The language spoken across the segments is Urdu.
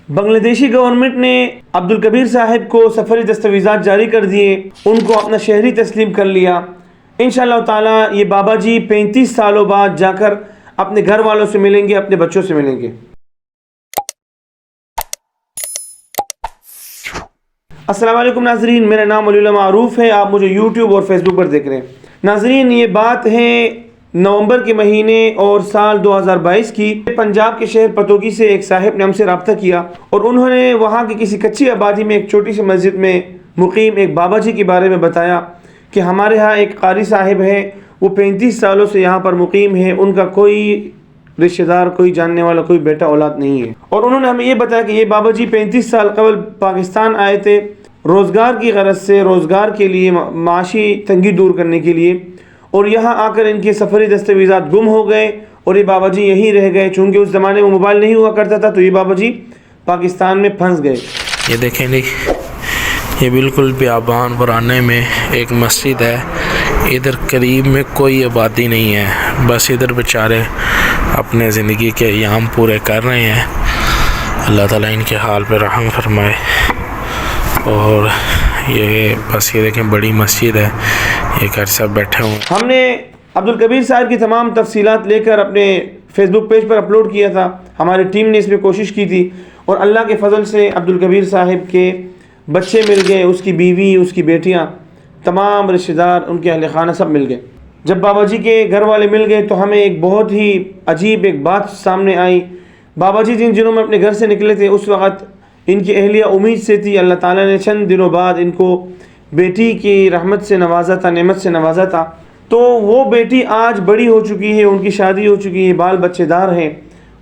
بنگلہ دیشی گورنمنٹ نے عبدالکبیر صاحب کو سفری دستاویزات جاری کر دیے، ان کو اپنا شہری تسلیم کر لیا۔ انشاءاللہ تعالیٰ یہ بابا جی 35 سالوں بعد جا کر اپنے گھر والوں سے ملیں گے، اپنے بچوں سے ملیں گے۔ السلام علیکم ناظرین، میرا نام ولی اللہ معروف ہے، آپ مجھے یوٹیوب اور فیس بک پر دیکھ رہے ہیں۔ ناظرین، یہ بات ہے نومبر کے مہینے اور سال 2022 کی۔ پنجاب کے شہر پتوکی سے ایک صاحب نے ہم سے رابطہ کیا اور انہوں نے وہاں کی کسی کچی آبادی میں ایک چھوٹی سی مسجد میں مقیم ایک بابا جی کے بارے میں بتایا کہ ہمارے ہاں ایک قاری صاحب ہیں، وہ 35 سالوں سے یہاں پر مقیم ہیں، ان کا کوئی رشتہ دار، کوئی جاننے والا، کوئی بیٹا اولاد نہیں ہے۔ اور انہوں نے ہمیں یہ بتایا کہ یہ بابا جی 35 سال قبل پاکستان آئے تھے روزگار کی غرض سے، روزگار کے لیے، معاشی تنگی دور کرنے کے لیے، اور یہاں آ کر ان کے سفری دستاویزات گم ہو گئے اور یہ بابا جی یہیں رہ گئے۔ چونکہ اس زمانے میں موبائل نہیں ہوا کرتا تھا تو یہ بابا جی پاکستان میں پھنس گئے۔ یہ دیکھیں جی، یہ بالکل بیابان پرانے میں ایک مسجد ہے، ادھر قریب میں کوئی آبادی نہیں ہے، بس ادھر بیچارے اپنے زندگی کے ایام پورے کر رہے ہیں۔ اللہ تعالیٰ ان کے حال پہ رحم فرمائے۔ اور یہ بس یہ دیکھیں بڑی مسجد ہے، یہ گھر سب بیٹھے ہوں۔ ہم نے عبدالکبیر صاحب کی تمام تفصیلات لے کر اپنے فیس بک پیج پر اپلوڈ کیا تھا، ہماری ٹیم نے اس پہ کوشش کی تھی اور اللہ کے فضل سے عبدالکبیر صاحب کے بچے مل گئے، اس کی بیوی، اس کی بیٹیاں، تمام رشتہ دار، ان کے اہل خانہ سب مل گئے۔ جب بابا جی کے گھر والے مل گئے تو ہمیں ایک بہت ہی عجیب ایک بات سامنے آئی۔ بابا جی جن دنوں میں اپنے گھر سے نکلے تھے اس وقت ان کی اہلیہ امید سے تھی، اللہ تعالیٰ نے چند دنوں بعد ان کو بیٹی کی رحمت سے نوازا تھا، نعمت سے نوازا تھا۔ تو وہ بیٹی آج بڑی ہو چکی ہے، ان کی شادی ہو چکی ہے، بال بچے دار ہیں۔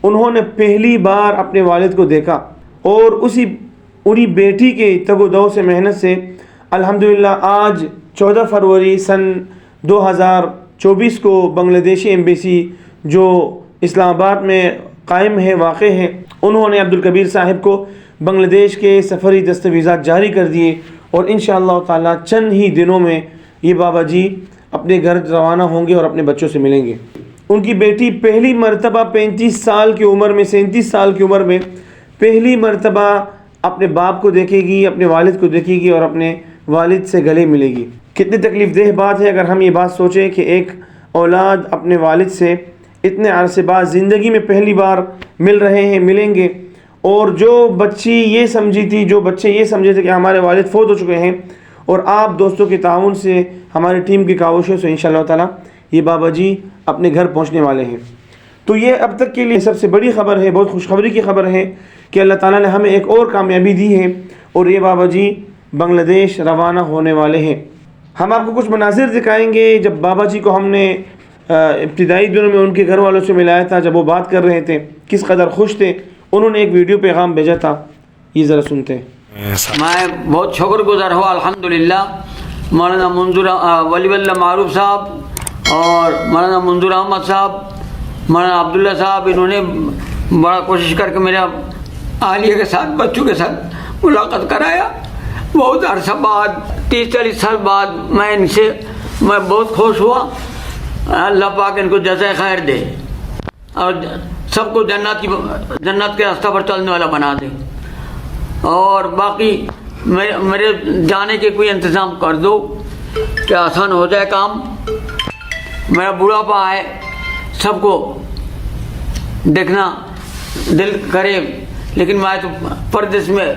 انہوں نے پہلی بار اپنے والد کو دیکھا اور انہی بیٹی کے تگ و دو سے، محنت سے الحمدللہ آج 14 فروری سن 2024 کو بنگلہ دیشی ایمبیسی جو اسلام آباد میں قائم ہے، واقع ہے، انہوں نے عبدالکبیر صاحب کو بنگلہ دیش کے سفری دستاویزات جاری کر دیے اور انشاءاللہ تعالی چند ہی دنوں میں یہ بابا جی اپنے گھر روانہ ہوں گے اور اپنے بچوں سے ملیں گے۔ ان کی بیٹی پہلی مرتبہ 35 سال کی عمر میں، 37 سال کی عمر میں پہلی مرتبہ اپنے باپ کو دیکھے گی، اپنے والد کو دیکھے گی اور اپنے والد سے گلے ملے گی۔ کتنی تکلیف دہ بات ہے اگر ہم یہ بات سوچیں کہ ایک اولاد اپنے والد سے اتنے عرصے بعد زندگی میں پہلی بار مل رہے ہیں، ملیں گے۔ اور جو بچے یہ سمجھے تھے کہ ہمارے والد فوت ہو چکے ہیں، اور آپ دوستوں کے تعاون سے، ہماری ٹیم کی کاوشوں سے انشاءاللہ تعالیٰ یہ بابا جی اپنے گھر پہنچنے والے ہیں۔ تو یہ اب تک کے لیے سب سے بڑی خبر ہے، بہت خوشخبری کی خبر ہے کہ اللہ تعالیٰ نے ہمیں ایک اور کامیابی دی ہے اور یہ بابا جی بنگلہ دیش روانہ ہونے والے ہیں۔ ہم آپ کو کچھ مناظر دکھائیں گے جب بابا جی کو ہم نے ابتدائی دنوں میں ان کے گھر والوں سے ملایا تھا، جب وہ بات کر رہے تھے کس قدر خوش تھے۔ انہوں نے ایک ویڈیو پیغام بھیجا تھا، یہ ذرا سنتے ہیں۔ میں بہت شکر گزار ہوں الحمدللہ مولانا منظور ولی اللہ معروف صاحب اور مولانا منظور احمد صاحب، مولانا عبداللہ صاحب، انہوں نے بڑا کوشش کر کے میرا اہلیہ کے ساتھ، بچوں کے ساتھ ملاقات کرایا۔ بہت عرصہ بعد، 30-40 سال بعد میں بہت خوش ہوا۔ اللہ پاک ان کو جزائے خیر دے اور سب کو جنت کے راستہ پر چلنے والا بنا دے، اور باقی میرے جانے کے کوئی انتظام کر دو کہ آسان ہو جائے کام۔ میرا بڑھاپا ہے، سب کو دیکھنا دل کرے، لیکن میں تو پردیس میں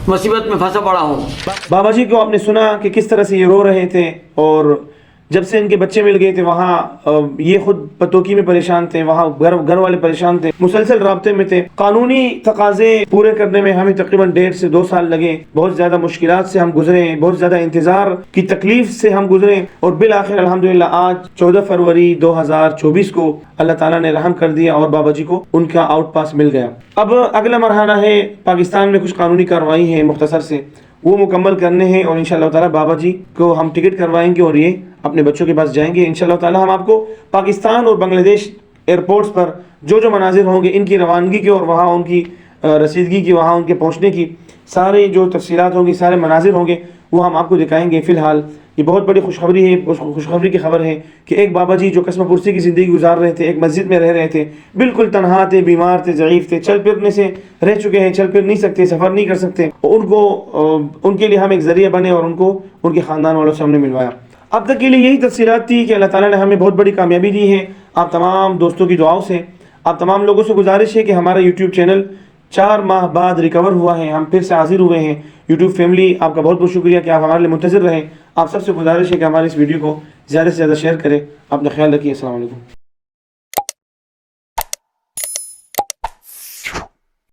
مصیبت میں پھنسا پڑا ہوں۔ بابا جی کو آپ نے سنا کہ کس طرح سے یہ رو رہے تھے، اور جب سے ان کے بچے مل گئے تھے وہاں یہ خود پتوکی میں پریشان تھے، وہاں گھر والے پریشان تھے، مسلسل رابطے میں تھے۔ قانونی تقاضے پورے کرنے میں ہمیں تقریباً 1.5 سے 2 سال لگے، بہت زیادہ مشکلات سے ہم گزرے، بہت زیادہ انتظار کی تکلیف سے ہم گزرے، اور بالآخر الحمدللہ آج 14 فروری 2024 کو اللہ تعالیٰ نے رحم کر دیا اور بابا جی کو ان کا آؤٹ پاس مل گیا۔ اب اگلا مرحلہ ہے، پاکستان میں کچھ قانونی کارروائی ہیں مختصر سے، وہ مکمل کرنے ہیں، اور انشاءاللہ تعالیٰ بابا جی کو ہم ٹکٹ کروائیں گے اور یہ اپنے بچوں کے پاس جائیں گے۔ انشاءاللہ تعالیٰ ہم آپ کو پاکستان اور بنگلہ دیش ایئرپورٹس پر جو مناظر ہوں گے ان کی روانگی کے اور وہاں ان کی رسیدگی کی، وہاں ان کے پہنچنے کی ساری جو تفصیلات ہوں گی، سارے مناظر ہوں گے، وہ ہم آپ کو دکھائیں گے۔ فی الحال یہ بہت بڑی خوشخبری ہے، خوشخبری کی خبر ہے کہ ایک بابا جی جو قسم پرسی کی زندگی گزار رہے تھے، ایک مسجد میں رہ رہے تھے، بالکل تنہا تھے، بیمار تھے، ضعیف تھے، چل پھرنے سے رہ چکے ہیں، چل پھر نہیں سکتے، سفر نہیں کر سکتے، ان کے لیے ہم ایک ذریعہ بنے اور ان کو ان کے خاندان والوں سے ہم نے ملوایا۔ اب تک کے لیے یہی تفصیلات تھی کہ اللہ تعالیٰ نے ہمیں بہت بڑی کامیابی دی ہے آپ تمام دوستوں کی دعاؤں سے۔ آپ تمام لوگوں سے گزارش ہے کہ ہمارا یوٹیوب چینل 4 ماہ بعد ریکور ہوا ہے، ہم پھر سے حاضر ہوئے ہیں۔ یوٹیوب فیملی آپ کا بہت بہت شکریہ کہ آپ ہمارے لیے منتظر رہیں۔ آپ سب سے گزارش ہے کہ ہماری اس ویڈیو کو زیادہ سے زیادہ شیئر کریں۔ اپنا خیال رکھیے، السلام علیکم۔